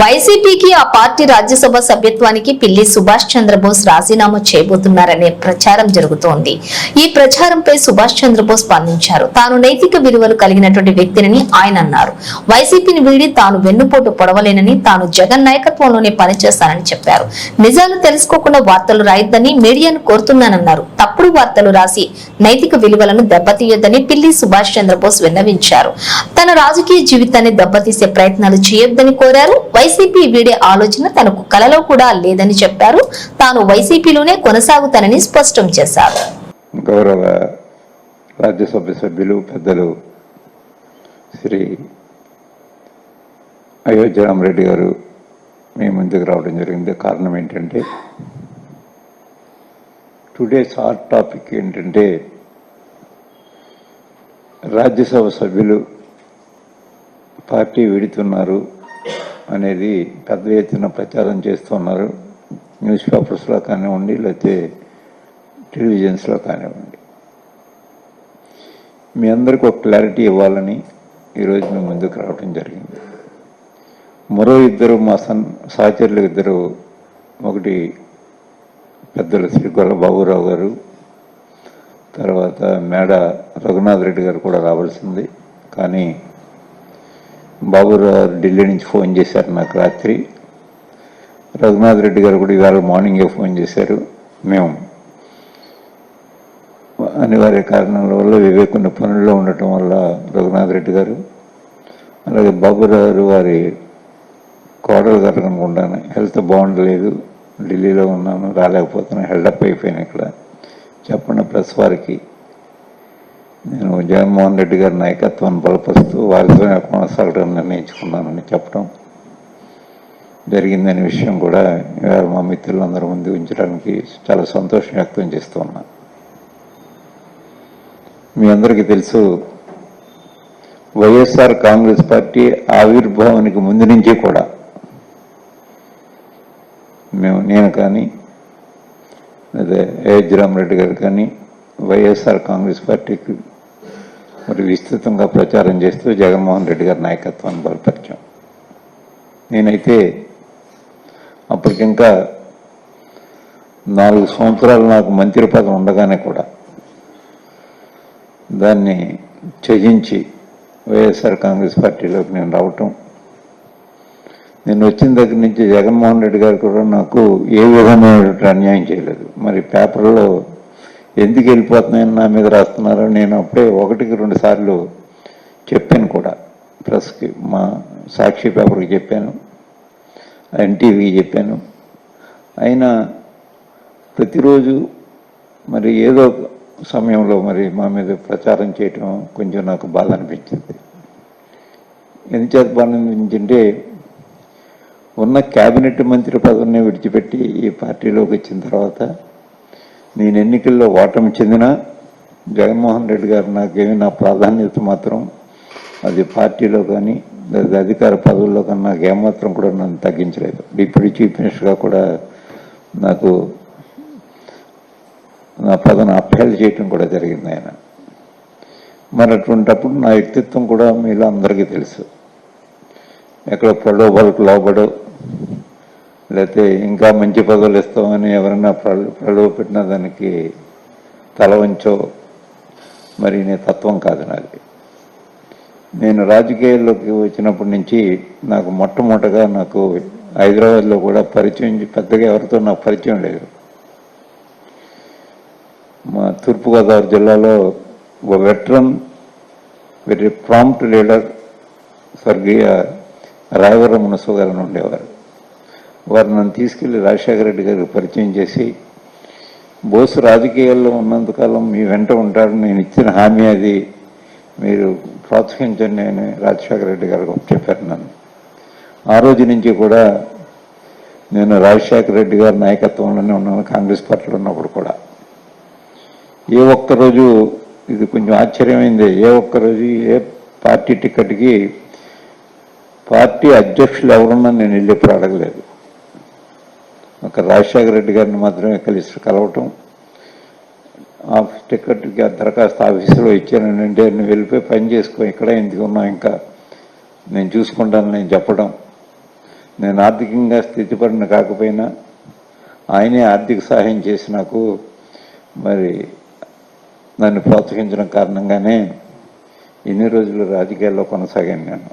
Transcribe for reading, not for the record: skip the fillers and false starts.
వైసీపీకి ఆ పార్టీ రాజ్యసభ సభ్యత్వానికి పిల్లి సుభాష్ చంద్రబోస్ రాజీనామా చేయబోతున్నారనే ప్రచారం జరుగుతోంది. ఈ ప్రచారంపై సుభాష్ చంద్రబోస్ స్పందించారు. తాను నైతిక విలువలు కలిగినటువంటి వ్యక్తిని ఆయన అన్నారు. వైసీపీని వీడి తాను వెన్నుపోటు పొడవలేనని, తాను జగన్ నాయకత్వంలోనే పనిచేస్తానని చెప్పారు. నిజాలు తెలుసుకోకుండా వార్తలు రాయొద్దని మీడియాను కోరుతున్నానన్నారు. తప్పుడు వార్తలు రాసి నైతిక విలువలను దెబ్బతీయొద్దని పిల్లి సుభాష్ చంద్రబోస్ విన్నవించారు. తన రాజకీయ జీవితాన్ని దెబ్బతీసే ప్రయత్నాలు చేయొద్దని కోరారు. వైసీపీ వీడే ఆలోచన తనకు కలలో కూడా లేదని చెప్పారు. తాను వైసీపీలోనే కొనసాగుతానని స్పష్టం చేశారు. గౌరవ రాజ్యసభ సభ్యులు పెద్దలు శ్రీ అయోధ్య రామరెడ్డి గారు మీ ముందుకు రావడం జరిగింది. కారణం ఏంటంటే టుడేస్ హాట్ టాపిక్ ఏంటంటే రాజ్యసభ సభ్యులు పార్టీ విడుతున్నారు అనేది పెద్ద ఎత్తున ప్రచారం చేస్తున్నారు. న్యూస్ పేపర్స్లో కానివ్వండి, లేకపోతే టెలివిజన్స్లో కానివ్వండి. మీ అందరికీ ఒక క్లారిటీ ఇవ్వాలని ఈరోజు మేము ముందుకు రావడం జరిగింది. మరో ఇద్దరు మా సహచరులు ఇద్దరు, ఒకటి పెద్దలు శ్రీ గొల్ల బాబురావు గారు, తర్వాత మేడ రఘునాథ్ రెడ్డి గారు కూడా రావాల్సింది. కానీ బాబురావు ఢిల్లీ నుంచి ఫోన్ చేశారు నాకు రాత్రి. రఘునాథ్ రెడ్డి గారు కూడా ఇవాళ మార్నింగే ఫోన్ చేశారు. మేము అనివార్య కారణాల వల్ల వివేకున్న పనుల్లో ఉండటం వల్ల రఘునాథ్ రెడ్డి గారు, అలాగే బాబురావు గారు వారి కోడలు గారు అనుకుంటాను హెల్త్ బాగుండలేదు, ఢిల్లీలో ఉన్నాను, రాలేకపోతున్నాను, హెల్డప్ అయిపోయాను. ఇక్కడ చెప్పండి ప్రెస్ వారికి నేను జగన్మోహన్ రెడ్డి గారి నాయకత్వాన్ని బలపరుస్తూ వారితో కొనసాగడం నిర్ణయించుకున్నానని చెప్పడం జరిగిందనే విషయం కూడా ఇవాళ మా మిత్రులందరూ ముందు ఉంచడానికి చాలా సంతోషం వ్యక్తం చేస్తూ ఉన్నాను. మీ అందరికీ తెలుసు, వైఎస్ఆర్ కాంగ్రెస్ పార్టీ ఆవిర్భావానికి ముందు నుంచి కూడా నేను కానీ అదే అయోధ్య రామరెడ్డి గారు కానీ వైఎస్ఆర్ కాంగ్రెస్ పార్టీకి మరి విస్తృతంగా ప్రచారం చేస్తూ జగన్మోహన్ రెడ్డి గారి నాయకత్వాన్ని బలపరిచాం. నేనైతే అప్పటికింకా 4 సంవత్సరాలు నాకు మంత్రి పదం ఉండగానే కూడా దాన్ని త్యజించి వైఎస్ఆర్ కాంగ్రెస్ పార్టీలోకి నేను రావటం, నేను వచ్చిన దగ్గర నుంచి జగన్మోహన్ రెడ్డి గారు కూడా నాకు ఏ విధమైన అన్యాయం చేయలేదు. మరి పేపర్లో ఎందుకు వెళ్ళిపోతున్నాయని నా మీద రాస్తున్నారో నేను అప్పుడే 1-2 సార్లు చెప్పాను కూడా. ప్రెస్కి, మా సాక్షి పేపర్కి చెప్పాను, ఎన్టీవీకి చెప్పాను. అయినా ప్రతిరోజు మరి ఏదో సమయంలో మరి మా మీద ప్రచారం చేయటం కొంచెం నాకు బాధ అనిపించింది. ఎందుచేత బాధ అనిపించింటే ఉన్న క్యాబినెట్ మంత్రి పదవిని విడిచిపెట్టి ఈ పార్టీలోకి వచ్చిన తర్వాత నేను ఎన్నికల్లో ఓటమి చెందిన జగన్మోహన్ రెడ్డి గారు నాకేమీ నా ప్రాధాన్యత మాత్రం అది పార్టీలో కానీ లేదా అధికార పదవుల్లో కానీ నాకు ఏమాత్రం కూడా నన్ను తగ్గించలేదు. డిప్యూటీ చీఫ్ మినిస్టర్గా కూడా నాకు నా పదవిని అప్పహేళన చేయటం కూడా జరిగింది ఆయన. మరి అటువంటిప్పుడు నా వ్యక్తిత్వం కూడా మీలో అందరికీ తెలుసు. ఎక్కడ ప్రలోభాలకు లోబడో లేకపోతే ఇంకా మంచి పదవులు ఇస్తామని ఎవరైనా ప్రలోభ పెట్టినా దానికి తల వంచో మరి నీ తత్వం కాదు నాది. నేను రాజకీయాల్లోకి వచ్చినప్పటి నుంచి నాకు మొట్టమొదటగా నాకు హైదరాబాద్లో కూడా పరిచయం పెద్దగా ఎవరితో నాకు పరిచయం లేదు. మా తూర్పుగోదావరి జిల్లాలో ఒక వెటరన్ వెరీ ప్రాంప్ట్ లీడర్ స్వర్గీయ రాయవరం మునసు గారు ఉండేవారు. వారు నన్ను తీసుకెళ్లి రాజశేఖర రెడ్డి గారికి పరిచయం చేసి, బోసు రాజకీయాల్లో ఉన్నంతకాలం మీ వెంట ఉంటాడు, నేను ఇచ్చిన హామీ అది, మీరు ప్రోత్సహించండి అని రాజశేఖర రెడ్డి గారికి చెప్పారు నన్ను. ఆ రోజు నుంచి కూడా నేను రాజశేఖర రెడ్డి గారి నాయకత్వంలోనే ఉన్నాను. కాంగ్రెస్ పార్టీలో ఉన్నప్పుడు కూడా ఏ ఒక్కరోజు, ఇది కొంచెం ఆశ్చర్యమైంది, ఏ ఒక్కరోజు ఏ పార్టీ టికెట్కి పార్టీ అధ్యక్షులు ఎవరున్నా నేను వెళ్ళి ఎప్పుడు అడగలేదు. ఒక రాజశేఖర రెడ్డి గారిని మాత్రమే కలవటం, ఆ టికెట్కి ఆ దరఖాస్తు ఆఫీసులో ఇచ్చానంటే నువ్వు వెళ్ళిపోయి పని చేసుకో, ఇక్కడ ఎందుకు ఉన్నావు, ఇంకా నేను చూసుకుంటాను నేను చెప్పడం, నేను ఆర్థికంగా స్థితిపడిన కాకపోయినా ఆయనే ఆర్థిక సహాయం చేసి నాకు మరి నన్ను ప్రోత్సహించడం కారణంగానే ఎన్ని రోజులు రాజకీయాల్లో కొనసాగాను నేను.